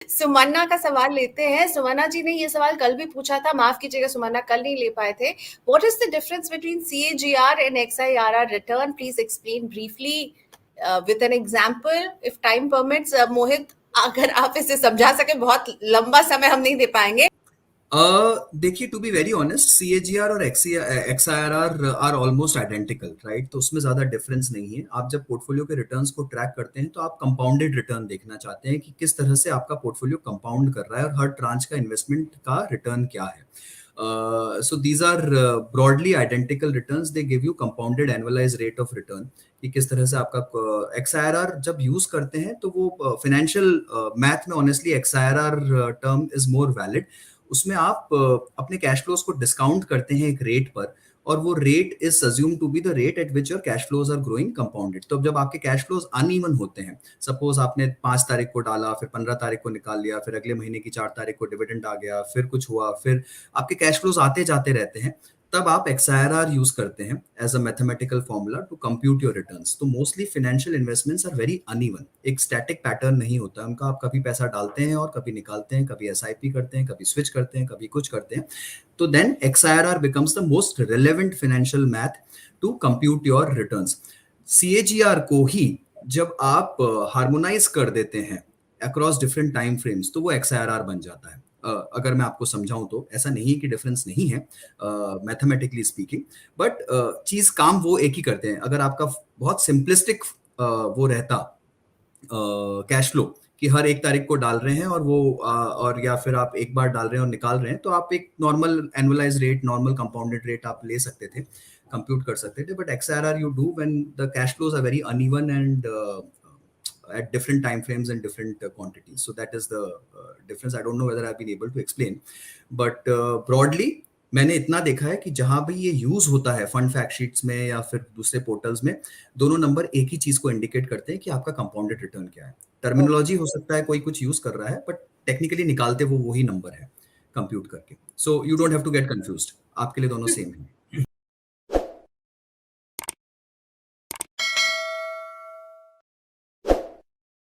सुमन्ना का सवाल लेते हैं। सुमन्ना जी ने ये सवाल कल भी पूछा था, माफ कीजिएगा सुमन्ना कल नहीं ले पाए थे। What is the difference between CAGR and XIRR return? Please explain briefly with an example if time permits. Mohit, अगर आप इसे समझा सके, बहुत लंबा समय हम नहीं दे पाएंगे। देखिए, to be very honest, CAGR और XIRR are almost identical, right? तो उसमें ज्यादा डिफरेंस नहीं है। आप जब पोर्टफोलियो के रिटर्न्स को ट्रैक करते हैं तो आप कंपाउंडेड रिटर्न देखना चाहते हैं कि किस तरह से आपका पोर्टफोलियो कंपाउंड कर रहा है और हर ट्रांच का इन्वेस्टमेंट का रिटर्न क्या है। So these are broadly identical returns. They give you compounded annualized rate of return कि किस तरह से आपका एक्सआईआरआर जब यूज करते हैं तो वो फाइनेंशियल मैथ में honestly XIRR term is more valid. उसमें आप अपने कैश फ्लोज को डिस्काउंट करते हैं एक रेट पर, और वो rate is assume to be the rate at which your cash flows are growing compounded. तो अब जब आपके कैश फ्लोज अनइवन होते हैं, सपोज आपने 5 तारीख को डाला, फिर 15 तारीख को निकाल लिया, फिर अगले महीने की 4 तारीख को डिविडेंड आ गया, फिर कुछ हुआ, फिर आपके कैश फ्लोज आते जाते रहते हैं, तब आप एक्सआईआरआर यूज करते हैं as a mathematical formula to compute your returns. तो mostly financial investments are very uneven, एक स्टैटिक पैटर्न नहीं होता उनका। आप कभी पैसा डालते हैं और कभी निकालते हैं, कभी एसआईपी करते हैं, कभी स्विच करते हैं, कभी कुछ करते हैं। तो then XIRR becomes the most relevant financial math to compute your returns. CAGR को ही जब आप हार्मोनाइज कर देते हैं अक्रॉस डिफरेंट टाइम फ्रेम्स तो वो एक्सआईआरआर बन जाता है। अगर मैं आपको समझाऊं तो ऐसा नहीं है कि डिफरेंस नहीं है मैथमेटिकली स्पीकिंग, बट चीज काम वो एक ही करते हैं। अगर आपका बहुत सिंपलिस्टिक वो रहता कैश फ्लो कि हर 1 तारीख को डाल रहे हैं और वो और या फिर आप एक बार डाल रहे हैं और निकाल रहे हैं, तो आप एक normal annualize rate, normal compounded rate आप ले सकते थे, कंप्यूट कर सकते थे। But XRR you do when the cash flows are very uneven and at different time frames and different quantities. So that is the difference. I don't know whether I've been able to explain, but broadly मैंने इतना देखा है कि जहां भी ये use होता है फंड फैक्ट शीट्स में या फिर दूसरे पोर्टल्स में, दोनों नंबर एक ही चीज को इंडिकेट करते हैं कि आपका कंपाउंडेड रिटर्न क्या है। टर्मिनोलॉजी हो सकता है कोई कुछ यूज कर रहा है, बट टेक्निकली निकालते वो वही नंबर है कंप्यूट करके। So you don't have to get confused, आपके लिए दोनों सेम है।